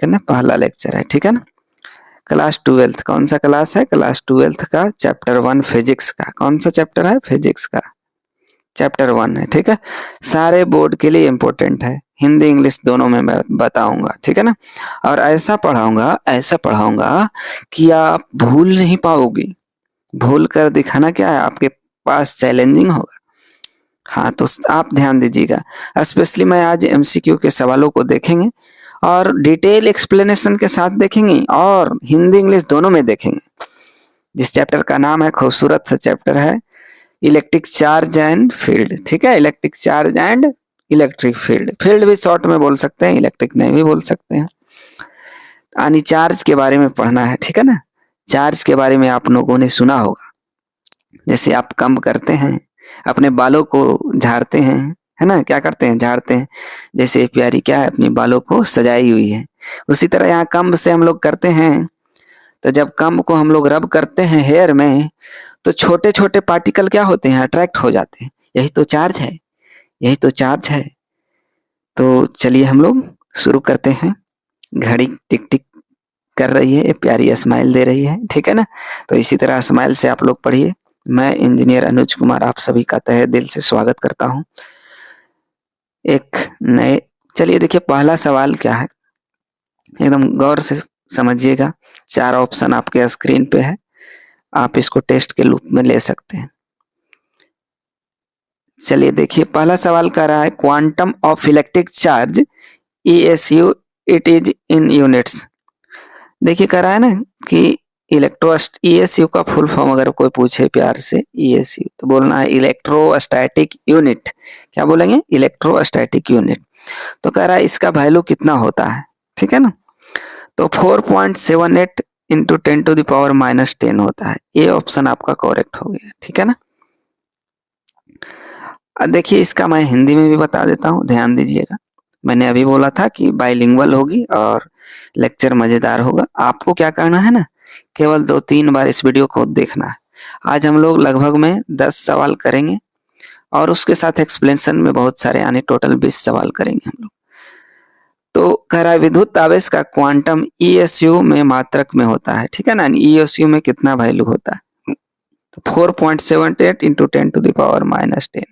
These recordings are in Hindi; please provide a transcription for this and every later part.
करना, पहला लेक्चर है, ठीक है ना। क्लास 12th, कौन सा क्लास है? क्लास 12th का चैप्टर 1 फिजिक्स का। कौन सा चैप्टर है? फिजिक्स का चैप्टर 1 है, ठीक है। सारे बोर्ड के लिए इम्पोर्टेंट है, हिंदी इंग्लिश दोनों में मैं बताऊंगा, ठीक है ना। और ऐसा पढ़ाऊंगा कि आप भूल नहीं पाओगे। भूल कर दिखाना क्या है, आपके पास चैलेंजिंग होगा। हाँ, तो आप ध्यान दीजिएगा। स्पेशली मैं आज एमसीक्यू के सवालों को देखेंगे और डिटेल एक्सप्लेनेशन के साथ देखेंगे और हिंदी इंग्लिश दोनों में देखेंगे। जिस चैप्टर का नाम है, खूबसूरत सा चैप्टर है, इलेक्ट्रिक चार्ज एंड फील्ड, ठीक है। Electric charge and electric field, field भी शॉर्ट में बोल सकते हैं, इलेक्ट्रिक नहीं भी बोल सकते हैं। यानी चार्ज के बारे में पढ़ना है, ठीक है ना। चार्ज के बारे में आप लोगों ने सुना होगा, जैसे आप कम करते हैं, अपने बालों को झाड़ते हैं, है ना, क्या करते हैं? झाड़ते हैं। जैसे प्यारी क्या है, अपने बालों को सजाई हुई है, उसी तरह यहाँ कम से हम लोग करते हैं। तो जब कम को हम लोग रब करते हैं हेयर में, तो छोटे छोटे पार्टिकल क्या होते हैं? अट्रैक्ट हो जाते हैं। यही तो चार्ज है, यही तो चार्ज है। तो चलिए हम लोग शुरू करते हैं। घड़ी टिक टिक कर रही है, ये प्यारी स्माइल दे रही है, ठीक है ना। तो इसी तरह स्माइल से आप लोग पढ़िए। मैं इंजीनियर अनुज कुमार आप सभी का तहे दिल से स्वागत करता हूँ एक नए। चलिए देखिए, पहला सवाल क्या है, एकदम गौर से समझिएगा। 4 ऑप्शन आपके स्क्रीन पे है, आप इसको टेस्ट के रूप में ले सकते हैं। चलिए देखिए, पहला सवाल कर रहा है quantum of electric charge ESU, it is in units. देखिए कह रहा है ना कि ESU का फुल फॉर्म अगर कोई पूछे प्यार से ESU, तो बोलना है इलेक्ट्रोस्टैटिक यूनिट। क्या बोलेंगे? Electrostatic unit. तो कह रहा है इसका वैल्यू कितना होता है, ठीक है ना। तो 4.78 इंटू 10⁻⁻10 होता है। ये ऑप्शन आपका करेक्ट हो गया, ठीक है ना। अब देखिए, इसका मैं हिंदी में भी बता देता हूँ, ध्यान दीजिएगा। मैंने अभी बोला था कि बाइलिंगुअल होगी और लेक्चर मजेदार होगा। आपको क्या करना है ना, केवल 2-3 बार इस वीडियो को देखना है। आज हम लोग लगभग में 10 सवाल करेंगे और उसके साथ एक्सप्लेनेशन में बहुत सारे, यानी टोटल 20 सवाल करेंगे हम लोग। तो कह रहा है विद्युत आवेश का क्वांटम ESU में मात्रक में होता है, ठीक है ना। ESU में कितना वैल्यू होता है? तो 4.78 इंटू 10⁻⁻10,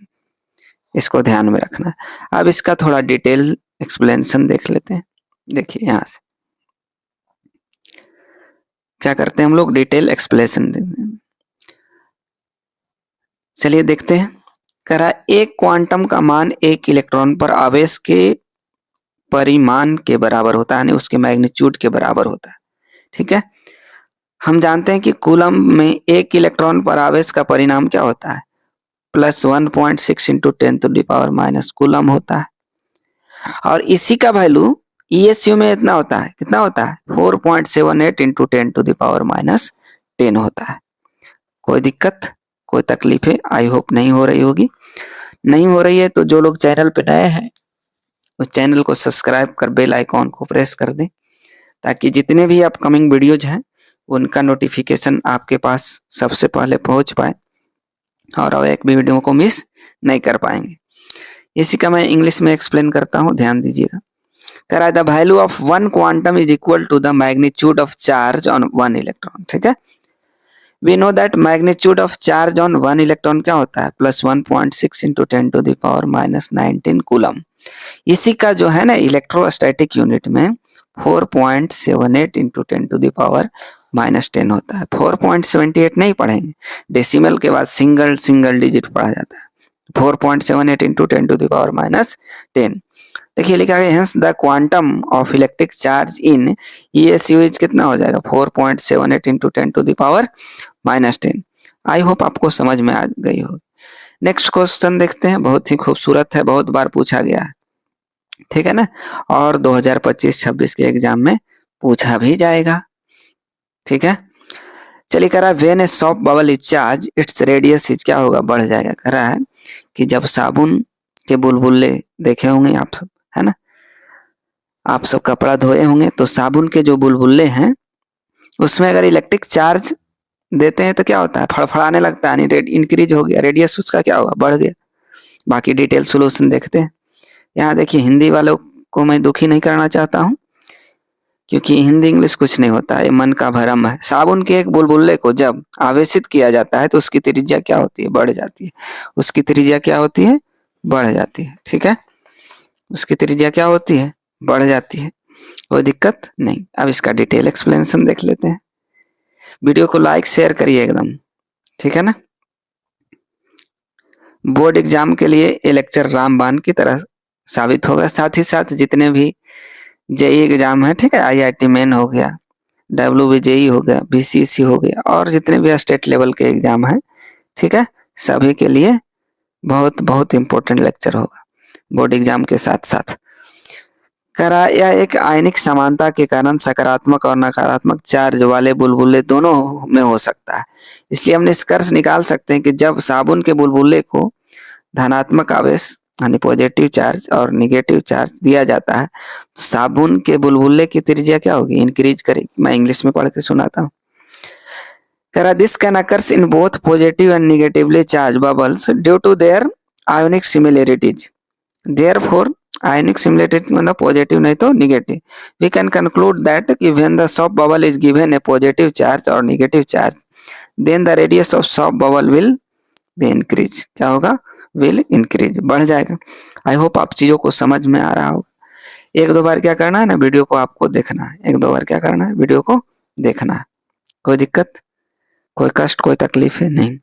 इसको ध्यान में रखना है। अब इसका थोड़ा डिटेल एक्सप्लेनेशन देख लेते हैं। देखिए यहाँ से क्या करते हैं हम लोग, डिटेल एक्सप्लेनेशन देखते हैं। चलिए देखते हैं। कह रहा है एक क्वांटम का मान एक इलेक्ट्रॉन पर आवेश के परिमाण के बराबर होता है, यानी उसके मैग्नीट्यूड के बराबर होता है, ठीक है। हम जानते हैं कि कूलम में एक इलेक्ट्रॉन पर आवेश का परिणाम क्या होता है? +1.6 इंटू 10⁻⁻, कूलम होता है। और इसी का वैल्यू ESU में इतना होता है, कितना होता है? 4.78 इंटू 10⁻10 होता है। कोई दिक्कत, कोई तकलीफ है? आई होप नहीं हो रही होगी। नहीं हो रही है तो जो लोग चैनल पे नए हैं, उस चैनल को सब्सक्राइब कर बेल आइकॉन को प्रेस कर दें, ताकि जितने भी अपकमिंग वीडियोज हैं उनका नोटिफिकेशन आपके पास सबसे पहले पहुंच पाए और एक भी वीडियो को मिस नहीं कर पाएंगे। इसी का मैं इंग्लिश में एक्सप्लेन करता हूं, ध्यान दीजिएगा। कह रहा है the value of one quantum is equal to the magnitude of charge on one electron, ठीक है। We know that magnitude of charge on one electron क्या होता है? +1.6 इंटू 10⁻⁻19 कूलम। इसी का जो है ना इलेक्ट्रोस्टैटिक यूनिट में 4.78 इंटू 10⁻⁻10 होता है। 4.78 नहीं पढ़ेंगे, डेसिमल के बाद सिंगल सिंगल डिजिट पढ़ा जाता है। 4.78 इंटू 10⁻⁻10। देखिए लिखा गया hence the quantum of electric charge in ESU is कितना हो जाएगा? 4.78 इंटू 10⁻⁻10। आई होप आपको समझ में आ गई होगी। नेक्स्ट क्वेश्चन देखते हैं, बहुत ही खूबसूरत है, बहुत बार पूछा गया है, ठीक है ना। और 2025-26 के एग्जाम में पूछा भी जाएगा, ठीक है। चलिए कह रहा है when A soft bubble is charge its radius is क्या होगा? बढ़ जाएगा। कह रहा है कि जब साबुन के बुलबुले देखे होंगे आप सब, है ना, आप सब कपड़ा धोए होंगे, तो साबुन के जो बुलबुले हैं उसमें अगर इलेक्ट्रिक चार्ज देते हैं तो क्या होता है? फड़फड़ाने लगता है, रेड इंक्रीज हो गया, रेडियस उसका क्या होगा? बढ़ गया। बाकी डिटेल सोल्यूशन देखते हैं। यहाँ देखिए, हिंदी वालों को मैं दुखी नहीं करना चाहता हूँ, क्योंकि हिंदी इंग्लिश कुछ नहीं होता है, ये मन का भ्रम है। साबुन के एक बुलबुले को जब आवेशित किया जाता है तो उसकी त्रिज्या क्या होती है? बढ़ जाती है। उसकी त्रिज्या क्या होती है? बढ़ जाती है। ठीक है, उसकी त्रिज्या क्या होती है? बढ़ जाती है। कोई दिक्कत नहीं। अब इसका डिटेल एक्सप्लेनेशन देख लेते हैं। वीडियो को लाइक शेयर करिए एकदम, ठीक है ना। बोर्ड एग्जाम के लिए ये लेक्चर रामबाण की तरह साबित होगा। साथ ही साथ जितने भी जेई एग्जाम है, ठीक है, आईआईटी मेन हो गया, WBJE हो गया, BCEC हो गया, और जितने भी स्टेट लेवल के एग्जाम है, ठीक है, सभी के लिए बहुत बहुत इंपॉर्टेंट लेक्चर होगा बोर्ड एग्जाम के साथ साथ। करा यह एक आयनिक समानता के कारण सकारात्मक और नकारात्मक चार्ज वाले बुलबुले दोनों में हो सकता है। इसलिए हम निष्कर्ष निकाल सकते हैं कि जब साबुन के बुलबुले को धनात्मक आवेश यानी पॉजिटिव चार्ज और निगेटिव चार्ज दिया जाता है तो साबुन के बुलबुले की त्रिज्या क्या होगी? इंक्रीज करेगी। मैं इंग्लिश में पढ़ के सुनाता हूँ। करा this can occurs in both positive and negatively charge bubbles due to their ionic similarities. Therefore ionic similarity मतलब पॉजिटिव नहीं तो negative. We can conclude that when the soap bubble is given a positive charge or negative charge, then the radius of soap bubble will be increase। क्या होगा? Will increase, बढ़ जाएगा। आई होप आप चीजों को समझ में आ रहा होगा। एक दो बार क्या करना है ना, वीडियो को आपको देखना है। एक दो बार क्या करना है? वीडियो को देखना है। कोई दिक्कत, कोई कष्ट, कोई तकलीफ है? नहीं।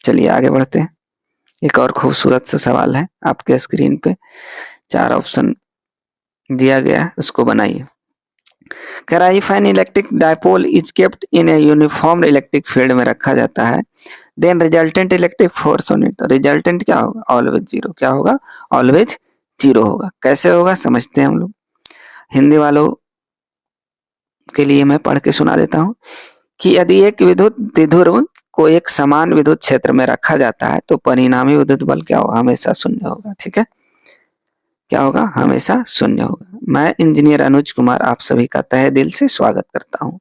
चलिए आगे बढ़ते हैं। एक और खूबसूरत सा सवाल है आपके स्क्रीन पे, 4 ऑप्शन दिया गया है, उसको बनाइए। कह रहा है if an electric dipole is kept in a uniform electric field में रखा जाता है, then resultant electric force on it, तो रिजल्टेंट क्या होगा? Always zero. क्या होगा? ऑलवेज जीरो होगा। कैसे होगा समझते हैं हम लोग। हिंदी वालों के लिए मैं पढ़ के सुना देता हूँ कि यदि एक विद्युत द्विध्रुव को एक समान विद्युत क्षेत्र में रखा जाता है तो परिणामी विद्युत बल क्या होगा? हमेशा शून्य होगा। ठीक है, क्या होगा? हमेशा शून्य होगा। मैं इंजीनियर अनुज कुमार आप सभी का तहे दिल से स्वागत करता हूं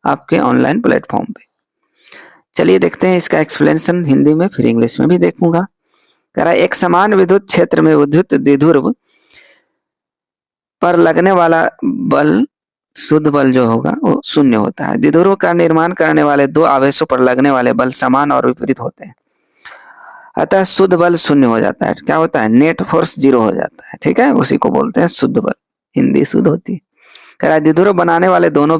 आपके ऑनलाइन प्लेटफॉर्म पे। चलिए देखते हैं इसका एक्सप्लेनेशन हिंदी में, फिर इंग्लिश में भी देखूंगा। कह रहा है एक समान विद्युत क्षेत्र में विद्युत द्विध्रुव पर लगने वाला बल, शुद्ध बल जो होगा वो शून्य होता है। द्विध्रुव का निर्माण करने वाले दो आवेशों पर लगने वाले बल समान और विपरीत होते हैं, अतः शुद्ध बल शून्य हो जाता है। क्या होता है? नेट फोर्स जीरो हो जाता है। ठीक है, उसी को बोलते हैं शुद्ध बल। हिंदी शुद्ध होती है। कह रहा है द्विध्रुव बनाने वाले दोनों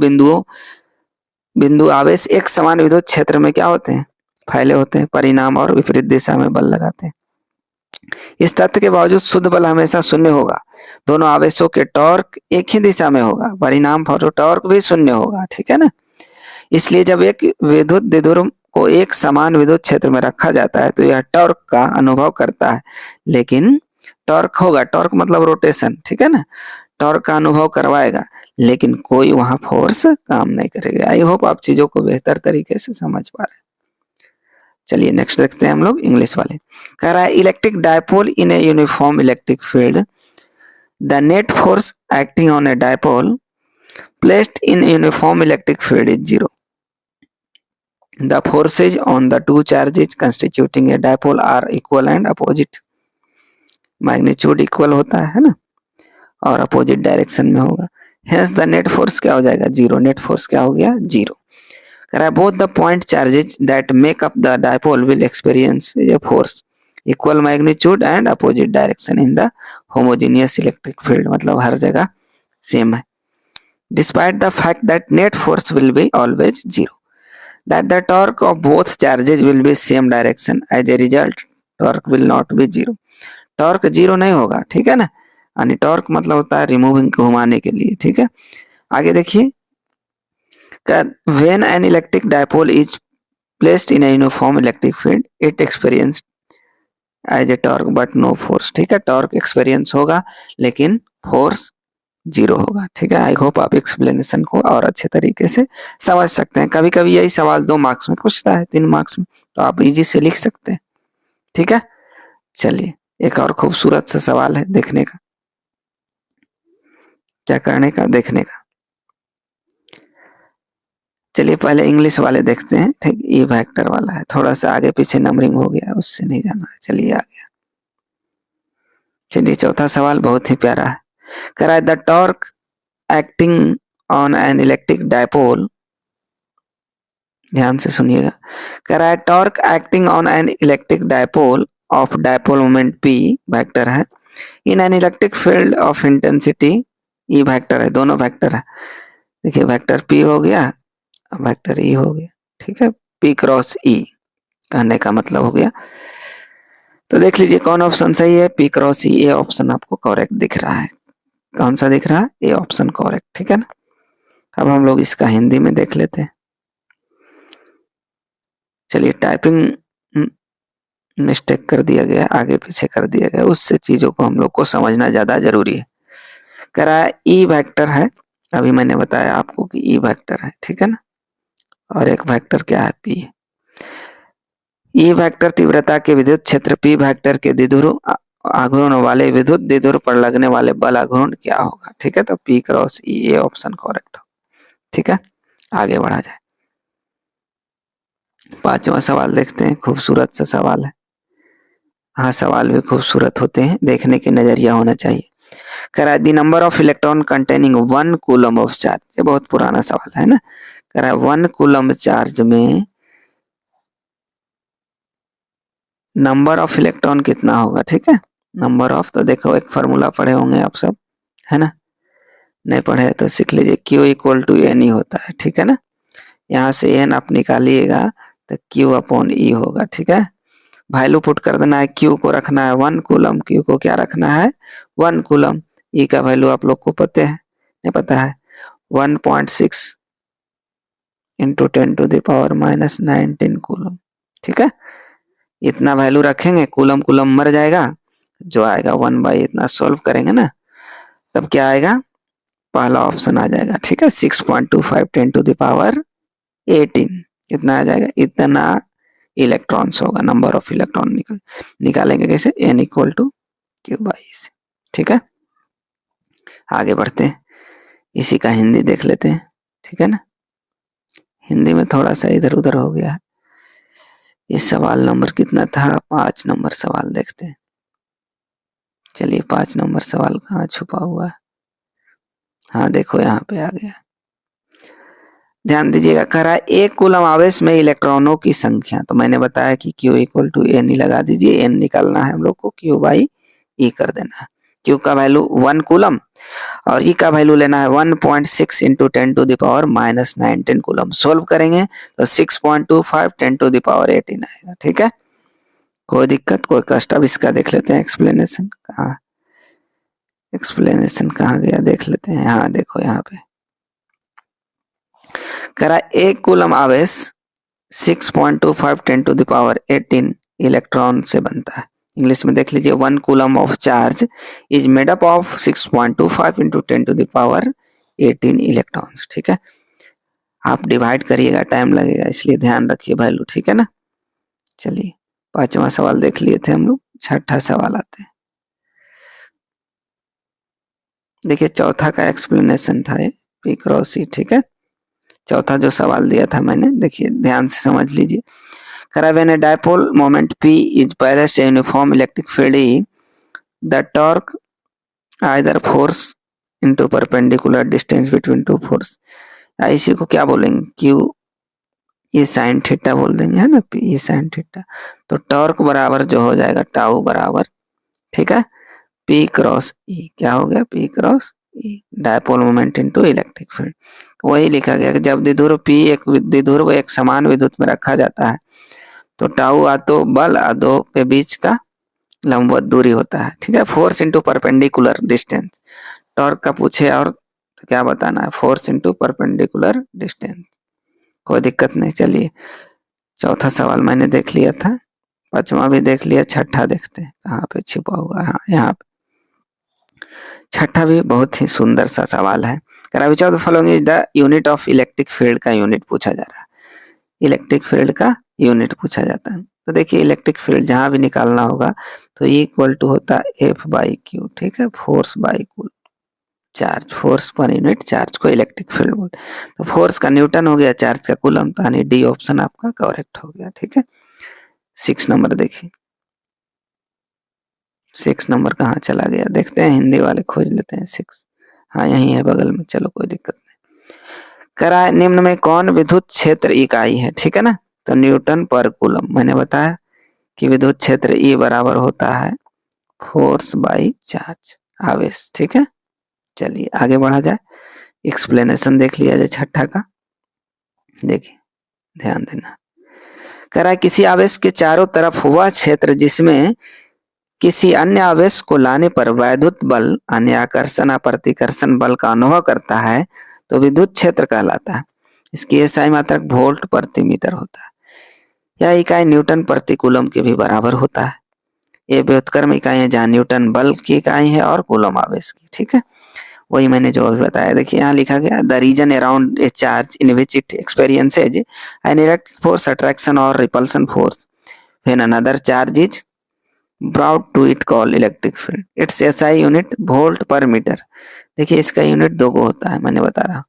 बिंदु आवेश एक समान विद्युत क्षेत्र में क्या होते हैं? फैले होते हैं। परिणाम और विपरीत दिशा में बल लगाते हैं। इस तथ्य के बावजूद शुद्ध बल हमेशा शून्य होगा। दोनों आवेशों के टॉर्क एक ही दिशा में होगा, परिणाम फॉर टॉर्क भी शून्य होगा। ठीक है ना। इसलिए जब एक विद्युत द्विध्रुव को एक समान विद्युत क्षेत्र में रखा जाता है तो यह टॉर्क का अनुभव करता है, लेकिन टॉर्क होगा, टॉर्क मतलब रोटेशन, ठीक है ना, टॉर्क का अनुभव करवाएगा, लेकिन कोई वहां फोर्स काम नहीं करेगा। आई होप आप चीजों को बेहतर तरीके से समझ पा रहे हैं। चलिए नेक्स्ट देखते हैं हम लोग इंग्लिश वाले। कह रहा है electric dipole in a uniform electric field, the net force acting on A dipole placed in uniform electric field is zero. The forces on the two charges constituting a dipole are equal and opposite. Magnitude equal होता है ना, और अपोजिट डायरेक्शन में होगा। Hence the net force क्या हो जाएगा? जीरो। नेट फोर्स क्या हो गया? जीरो। कह रहा है both the point charges that make up the dipole will experience a force equal magnitude and opposite direction in the homogeneous electric field, मतलब हर जगह सेम है। Despite the fact that net force will be always zero, that the torque of both charges will be same direction, as a result torque will not be zero। Torque zero नहीं होगा। ठीक है ना, यानी टॉर्क मतलब होता है रिमूविंग, घुमाने के लिए। ठीक है, आगे देखिए। When an electric dipole is placed in a uniform electric field it experience as a torque but no force. ठीक है, टॉर्क एक्सपीरियंस होगा लेकिन फोर्स जीरो होगा। ठीक है, आई होप आप एक्सप्लेनेशन को और अच्छे तरीके से समझ सकते हैं। कभी कभी यही सवाल 2 मार्क्स में पूछता है, 3 मार्क्स में, तो आप इजी से लिख सकते हैं। ठीक है, चलिए एक और खूबसूरत सा सवाल है देखने का, क्या करने का? देखने का। चलिए पहले इंग्लिश वाले देखते हैं। ठीक, ई वेक्टर वाला है, थोड़ा सा आगे पीछे नंबरिंग हो गया, उससे नहीं जाना है। चलिए आ गया। चलिए चौथा सवाल बहुत ही प्यारा है। कह रहा है the torque acting on an electric dipole, ध्यान से सुनिएगा, कह रहा है torque acting on an electric dipole of dipole moment P vector है, in an electric field of intensity E vector है, दोनों वेक्टर है। देखिए वेक्टर पी हो गया, वेक्टर ई हो गया, ठीक है, पी क्रॉस ई कहने का मतलब हो गया। तो देख लीजिए कौन ऑप्शन सही है, पी क्रॉस ई, ये ऑप्शन आपको करेक्ट दिख रहा है। कौन सा दिख रहा है, ये ऑप्शन करेक्ट, ठीक है ना। अब हम लोग इसका हिंदी में देख लेते हैं। चलिए टाइपिंग मिस्टेक कर दिया गया, आगे पीछे कर दिया गया, उससे चीजों को हम लोग को समझना ज्यादा जरूरी है। कह रहा है ई वेक्टर है, अभी मैंने बताया आपको कि ई वेक्टर है, ठीक है ना, और एक वेक्टर क्या है, पी। ई वेक्टर तीव्रता के विद्युत क्षेत्र पी वेक्टर के द्विध्रुव आघूर्ण वाले विद्युत द्विध्रुव पर लगने वाले बल आघूर्ण क्या होगा, ठीक है। तो पी क्रॉस ई, ये ऑप्शन करेक्ट हो, ठीक है। आगे बढ़ा जाए, पांचवा सवाल देखते हैं, खूबसूरत सा सवाल है। हाँ सवाल भी खूबसूरत होते हैं, देखने के नजरिया होना चाहिए। कह रहा है the number of electron containing 1 coulomb of charge, ये बहुत पुराना सवाल है ना। कह रहा है 1 कूलम चार्ज में नंबर ऑफ इलेक्ट्रॉन कितना होगा, ठीक है। नंबर ऑफ, तो देखो एक फार्मूला पढ़े होंगे आप सब, है ना, नहीं पढ़े तो सीख लीजिए, Q इक्वल टू एन ही होता है, ठीक है ना। यहाँ से एन आप निकालिएगा तो Q अपॉन ई होगा, ठीक है। वैल्यू पुट कर देना है, Q को रखना है 1 कूलम, Q को क्या रखना है 1 कूलम, ई का वैल्यू आप लोग को पता है, नहीं पता है, 1.6 इंटू 10⁻⁻19 कूलम, ठीक है। इतना वैल्यू रखेंगे, कूलम कूलम मर जाएगा, जो आएगा 1/, इतना सॉल्व करेंगे ना, तब क्या आएगा, पहला ऑप्शन आ जाएगा, ठीक है, 6.25 10⁻18, इतना आ जाएगा, इतना इलेक्ट्रॉन्स होगा, नंबर ऑफ इलेक्ट्रॉन निकालेंगे कैसे, एन इक्वल टू Q/E से, ठीक है। आगे बढ़ते हैं, इसी का हिंदी देख लेते हैं, ठीक है ना। हिंदी में थोड़ा सा इधर उधर हो गया है। इस सवाल नंबर कितना था, 5 नंबर सवाल देखते हैं। चलिए 5 नंबर सवाल कहाँ छुपा हुआ है, हाँ देखो यहाँ पे आ गया, ध्यान दीजिएगा। कह रहा है एक कूलम आवेश में इलेक्ट्रॉनों की संख्या, तो मैंने बताया कि Q इक्वल टू एन ही लगा दीजिए, एन निकालना है हम लोग को, Q/E कर देना है। Q का वैल्यू 1 कूलम और E का वैल्यू लेना है 1.6 इंटू 10⁻⁻19 कूलम। सोल्व करेंगे तो 6.25 10⁻18 आएगा, ठीक है। कोई दिक्कत, कोई कष्ट। अब इसका देख लेते हैं एक्सप्लेनेशन, कहाँ एक्सप्लेनेशन कहाँ गया, देख लेते हैं, हाँ देखो यहाँ पे कह रहा है एक कूलम आवेश 6.25 10⁻18 इलेक्ट्रॉन से बनता है। इंग्लिश में देख लीजिए, 1 coulomb of charge is made up of 6.25 into 10⁻18 electrons, ठीक है। आप डिवाइड करिएगा, टाइम लगेगा, इसलिए ध्यान रखिए वैल्यू, ठीक है ना। चलिए 5वां सवाल देख लिए थे हम लोग, 6ठा सवाल आते हैं। देखिए चौथा का एक्सप्लेनेशन था ये, पी क्रॉस ई, ठीक है। चौथा जो सवाल दिया था मैंने, देखिए ध्यान से समझ लीजिए। When a dipole moment P is balanced a uniform electric field E, the torque either force into perpendicular distance between two force, इसी को क्या बोलेंगे, Q ये साइन थीटा बोल देंगे, है ना, P ये साइन थीटा। तो टॉर्क बराबर जो हो जाएगा टाउ बराबर, ठीक है, P क्रॉस E, क्या हो गया, P cross E, dipole moment into electric field. वही लिखा गया कि जब द्विध्रुव P एक द्विध्रुव एक समान विद्युत में रखा जाता है तो टाउ आ तो बल आ दो के बीच का लंबवत दूरी होता है, ठीक है। Force into perpendicular distance, torque का पूछे और तो क्या बताना है, फोर्स इंटू परपेंडिकुलर डिस्टेंस, कोई दिक्कत नहीं। चलिए चौथा सवाल मैंने देख लिया था, 5वां भी देख लिया, 6ठा देखते हैं कहाँ पे छिपा हुआ है, हाँ यहाँ पे। 6ठा भी बहुत ही सुंदर सा सवाल है। Which of the following is the unit of electric field का यूनिट पूछा जा रहा है, इलेक्ट्रिक फील्ड का यूनिट पूछा जाता है। तो देखिए इलेक्ट्रिक फील्ड जहां भी निकालना होगा तो E इक्वल टू होता है F/Q, ठीक है, फोर्स बाई कुल charge, force per unit charge को इलेक्ट्रिक फील्ड बोलते हैं। तो फोर्स का न्यूटन हो गया, चार्ज का कूलम, तो यानी डी ऑप्शन आपका करेक्ट हो गया, ठीक है। 6 नंबर देखिए, 6 नंबर कहाँ चला गया, देखते हैं हिंदी वाले खोज लेते हैं 6, हाँ यही है बगल में, चलो कोई दिक्कत नहीं। करा निम्न में कौन विद्युत क्षेत्र इकाई है, ठीक है ना। तो न्यूटन पर कूलम, मैंने बताया कि विद्युत क्षेत्र ई बराबर होता है फोर्स बाई चार्ज, आवेश, ठीक है। चलिए आगे बढ़ा जाए, एक्सप्लेनेशन देख लिया जाए छठा का। देखिए ध्यान देना, कह रहा है किसी आवेश के चारों तरफ वह क्षेत्र जिसमें किसी अन्य आवेश को लाने पर वैद्युत बल अन्य आकर्षण या प्रतिकर्षण बल का अनुभव करता है तो विद्युत क्षेत्र कहलाता है। इसकी एसआई मात्रक वोल्ट प्रति मीटर होता है। यह इकाई न्यूटन प्रति कूलम के भी बराबर होता है। ये व्युत्क्रम इकाई है जहाँ न्यूटन बल की इकाई है और कूलम आवेश की, ठीक है। वही मैंने जो अभी बताया, देखिए यहाँ लिखा गया the region around a charge in which it experiences an electric force, attraction और repulsion force when another charge is brought to it call electric field, its SI unit volt per meter. देखिए इसका यूनिट दो को होता है, मैंने बता रहा,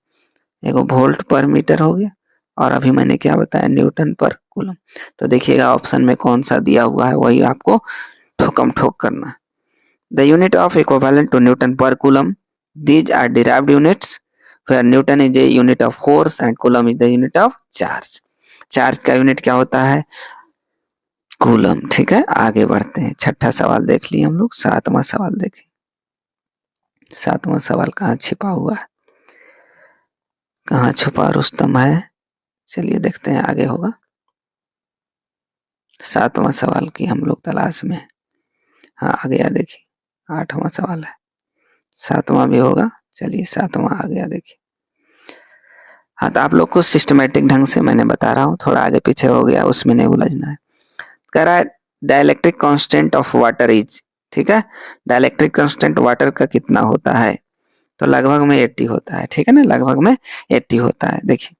एक वोल्ट पर मीटर हो गया और अभी मैंने क्या बताया न्यूटन पर कूलम। तो देखिएगा ऑप्शन में कौन सा दिया हुआ है वही आपको ठोकम ठोक करना। The unit of equivalent to newton per coulomb, these are derived units where Newton is a unit of force and Coulomb is the unit of charge. Charge का यूनिट क्या होता है, कूलम, ठीक है। आगे बढ़ते हैं, छठा सवाल देख लिए हम लोग, सातवां सवाल देखें। सातवां सवाल कहाँ छिपा हुआ है, कहाँ छुपा रुस्तम है, चलिए देखते हैं आगे होगा। सातवां सवाल की हम लोग तलाश में, हाँ आ गया, देखिए आठवां सवाल है, सातवां भी होगा। चलिए सातवां आ गया, देखिए। हाँ तो आप लोग को सिस्टमेटिक ढंग से मैंने बता रहा हूँ, थोड़ा आगे पीछे हो गया उसमें नहीं उलझना है। कह रहा है dielectric constant of water is, ठीक है। डाइलेक्ट्रिक कांस्टेंट वाटर का कितना होता है, तो लगभग में 80 होता है, ठीक है ना, लगभग में 80 होता है। देखिए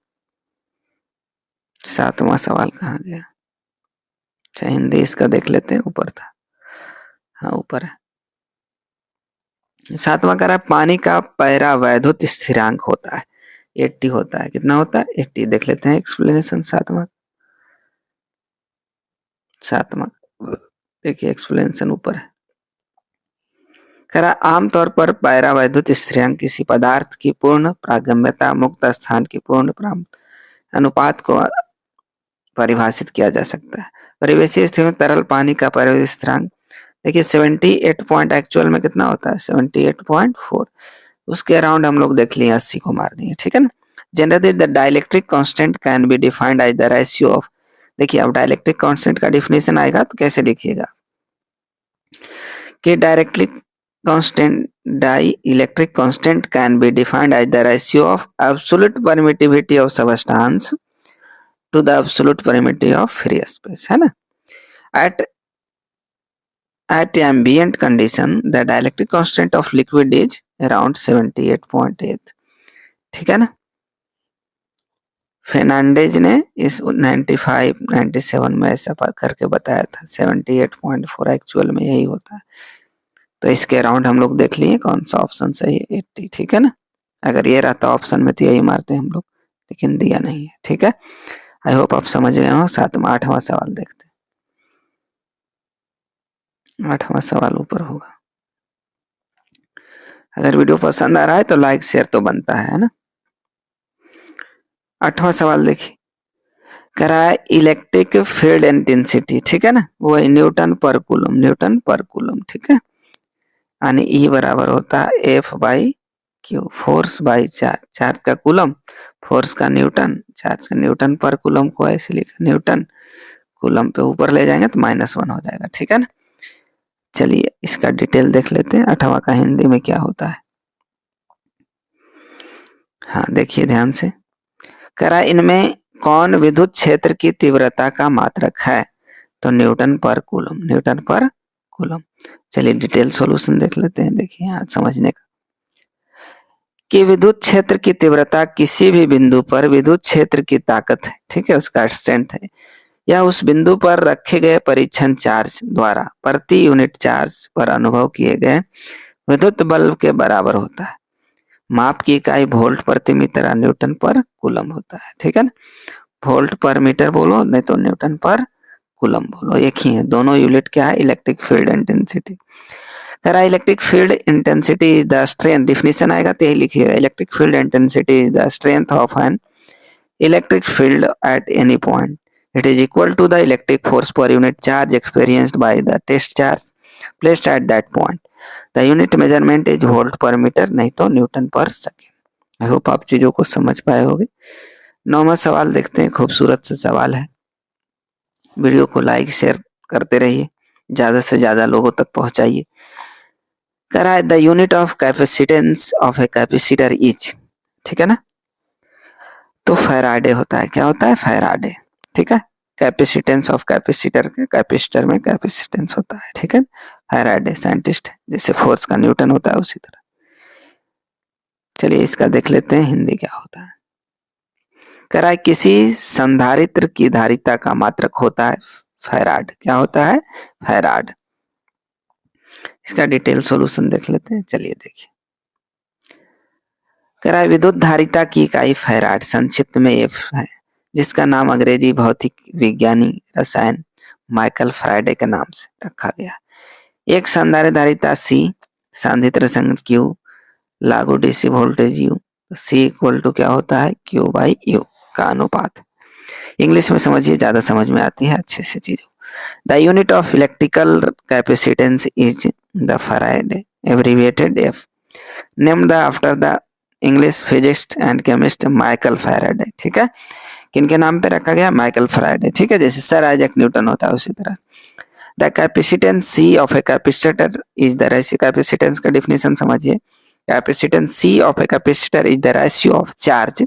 सातवां सवाल कहाँ गया, अच्छा हिंदी इसका देख लेते हैं, ऊपर था, हाँ ऊपर है। सातवां कह रहा है पानी का पैरा वैद्युत स्थिरांक होता है 80 होता है, कितना होता है 80। देख लेते हैं एक्सप्लेनेशन सातवां, सातवां देखिए एक्सप्लेनेशन ऊपर है। कह रहा आमतौर पर पैरा वैद्युत स्थिरांक किसी पदार्थ की पूर्ण प्रागम्यता मुक्त स्थान की पूर्ण अनुपात को परिभाषित किया जा सकता है। परिवेशीय स्थिति में तरल पानी का परिवेश स्थिरांक देखिए 78 पॉइंट एक्चुअल में कितना होता है 78.4, उसके अराउंड हम लोग देख लिए 80 को मार दिए, ठीक है ना। Generally the dielectric constant can be defined as the ratio of, देखिए अब डाइलेक्ट्रिक कांस्टेंट का डिफिनेशन आएगा तो कैसे लिखिएगा कि dielectric constant can be defined as the ratio of absolute permittivity of substance to the absolute permittivity of free space, है ना। at ambient condition the dielectric constant of liquid is around 78.8, ठीक है ना। फर्नांडिस ने इस 95 97 में ऐसा करके बताया था, 78.4 एक्चुअल में यही होता है। तो इसके अराउंड हम लोग देख लिए कौन सा ऑप्शन सही है 80, ठीक है ना। अगर ये रहता ऑप्शन में तो यही मारते हम लोग, लेकिन दिया नहीं है, ठीक है। आई होप आप समझ गए हो। सातवां आठवां सवाल देखते हैं, आठवां सवाल ऊपर होगा। अगर वीडियो पसंद आ रहा है तो लाइक शेयर तो बनता है ना। आठवां सवाल देखिए, कह रहा है इलेक्ट्रिक फील्ड इंटेंसिटी, ठीक है ना, वो Newton per coulomb, Newton per coulomb, ठीक है। यानी ई बराबर होता है F by Q, force by charge, charge का कूलम, फोर्स का न्यूटन, चार्ज का न्यूटन पर कूलम को ऐसे लिखा न्यूटन, कूलम पे ऊपर ले जाएंगे तो -1 हो जाएगा, ठीक है ना। चलिए इसका डिटेल देख लेते हैं, आठवां का हिंदी में क्या होता है। हाँ देखिए ध्यान से, करा इनमें कौन विद्युत क्षेत्र की तीव्रता का मात्रक है, तो Newton per coulomb, Newton per coulomb. चलिए डिटेल सॉल्यूशन देख लेते हैं, देखिए यहाँ समझने का कि विद्युत क्षेत्र की तीव्रता किसी भी बिंदु पर विद्युत क्षेत्र की ताकत है, ठीक है, उसका स्ट्रेंथ है, या उस बिंदु पर रखे गए परीक्षण चार्ज द्वारा प्रति यूनिट चार्ज पर अनुभव किए गए विद्युत बल के बराबर होता है। माप की इकाई वोल्ट प्रति मीटर या न्यूटन पर कूलम होता है, ठीक है ना। वोल्ट पर मीटर बोलो नहीं तो न्यूटन पर कूलम बोलो, एक ही है, दोनों यूनिट क्या है इलेक्ट्रिक फील्ड इंटेंसिटी। कह रहा है electric field intensity is the strength, definition आएगा तो यही लिखिएगा, electric field intensity is the strength of N electric field at any point, it is equal to the electric force per unit charge experienced by the test charge placed at that point. The unit measurement is volt per meter, नहीं तो न्यूटन पर सेकेंड। आई होप आप चीजों को समझ पाए होंगे। 9वां सवाल देखते हैं, खूबसूरत सा सवाल है। वीडियो को लाइक शेयर करते रहिए, ज्यादा से ज्यादा लोगों तक पहुंचाइए। कह रहा है the unit of capacitance of a capacitor is, ठीक है ना, तो फैराडे होता है। क्या होता है? फैराडे, ठीक है। कैपेसिटेंस ऑफ कैपेसिटर के, कैपेसिटर में कैपेसिटेंस होता है, ठीक है। फैराडे साइंटिस्ट है, जैसे फोर्स का न्यूटन होता है उसी तरह। चलिए इसका देख लेते हैं हिंदी क्या होता है। कह रहा है किसी संधारित्र की धारिता का मात्रक होता है फैराड। क्या होता है? फैराड। इसका डिटेल सॉल्यूशन देख लेते हैं। चलिए देखिए, कह रहा है विद्युत धारिता की इकाई फैराड, संक्षिप्त में एफ है, जिसका नाम अंग्रेजी भौतिक विज्ञानी रसायन माइकल फैराडे के नाम से रखा गया। एक संधारित्र धारिता सी, सांधित्र संघ क्यू, लागू DC voltage u, C equal to क्या होता है? क्यू बाई यू का अनुपात। इंग्लिश में समझिए, ज्यादा समझ में आती है अच्छे से चीजों। The unit of electrical capacitance is the Faraday, abbreviated F, named after the English physicist and chemist Michael Faraday, ठीक है। किनके नाम पे रखा गया? माइकल फैराडे, ठीक है। जैसे सर आइजैक न्यूटन होता है उसी तरह। The capacitance C of a capacitor is the ratio, capacitance का डिफिनेशन समझिए। Capacitance C of a capacitor is the ratio of charge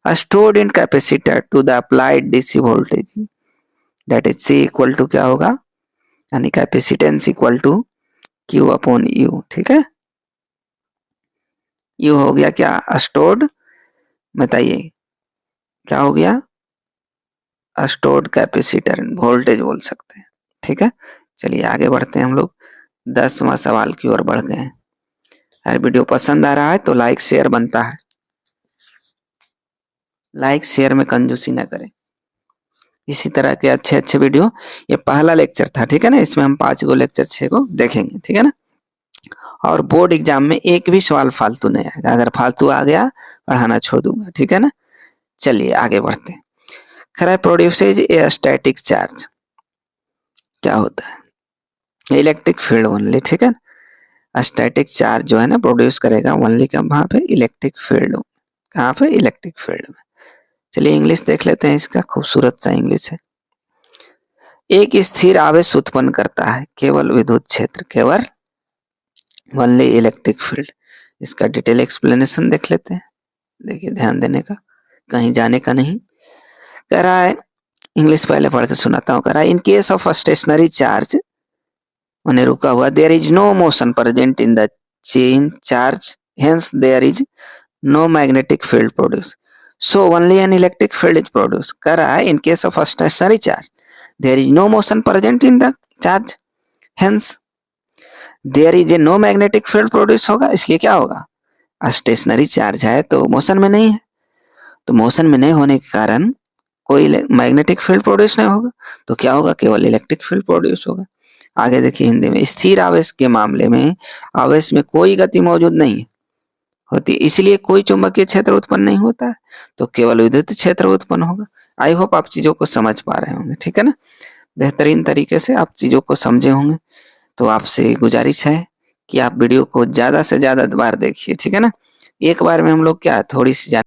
stored in capacitor to the applied DC voltage, that is C equal to क्या होगा? यानी capacitance equal to Q upon U, ठीक है। U हो गया क्या? स्टोर्ड, बताइए क्या हो गया? स्टोर्ड कैपेसिटर वोल्टेज बोल सकते हैं, ठीक है। चलिए आगे बढ़ते हैं हम लोग, 10वां सवाल की ओर बढ़ गए हैं। अगर वीडियो पसंद आ रहा है तो लाइक शेयर बनता है, लाइक शेयर में कंजूसी ना करें। इसी तरह के अच्छे अच्छे वीडियो, ये पहला लेक्चर था, ठीक है ना, इसमें हम 5 लेक्चर 6 को देखेंगे, ठीक है ना। और बोर्ड एग्जाम में एक भी सवाल फालतू नहीं आएगा, अगर फालतू आ गया पढ़ाना छोड़ दूंगा, ठीक है ना। चलिए आगे बढ़ते हैं। खैर प्रोड्यूसेज ए स्टैटिक चार्ज, क्या होता है? इलेक्ट्रिक फील्ड ओनली, ठीक है। स्टैटिक चार्ज जो है ना प्रोड्यूस करेगा ओनली कहाँ पे? Electric field. कहाँ पे? इलेक्ट्रिक फील्ड में। चलिए इंग्लिश देख लेते हैं इसका, खूबसूरत सा इंग्लिश है। एक स्थिर आवेश उत्पन्न करता है केवल विद्युत क्षेत्र, केवल ओनली इलेक्ट्रिक फील्ड। इसका डिटेल एक्सप्लेनेशन देख लेते हैं। देखिए ध्यान देने का, कहीं जाने का नहीं। कह रहा है, इंग्लिश पहले पढ़ के सुनाता हूँ। कह रहा है in case of stationary charge, उन्हें रुका हुआ, there is no motion present in the chain charge, hence there is no magnetic field produce, so only an electric field is produce. कह रहा है in case of stationary charge there is no motion present in the charge, hence there is a no magnetic field produce होगा। इसलिए क्या होगा? स्टेशनरी चार्ज है तो मोशन में नहीं है, तो मोशन में नहीं होने के कारण कोई मैग्नेटिक फील्ड प्रोड्यूस नहीं होगा, तो क्या होगा? केवल इलेक्ट्रिक फील्ड प्रोड्यूस होगा। आगे देखिए हिंदी में, स्थिर आवेश के मामले में आवेश में कोई गति मौजूद नहीं होती, इसलिए कोई चुंबकीय क्षेत्र उत्पन्न नहीं होता है, तो केवल विद्युत क्षेत्र उत्पन्न होगा। आई होप आप चीजों को समझ पा रहे होंगे, ठीक है ना। बेहतरीन तरीके से आप चीजों को समझे होंगे। तो आपसे गुजारिश है कि आप वीडियो को ज्यादा से ज्यादा बार देखिए, ठीक है ना। एक बार में हम लोग क्या थोड़ी सी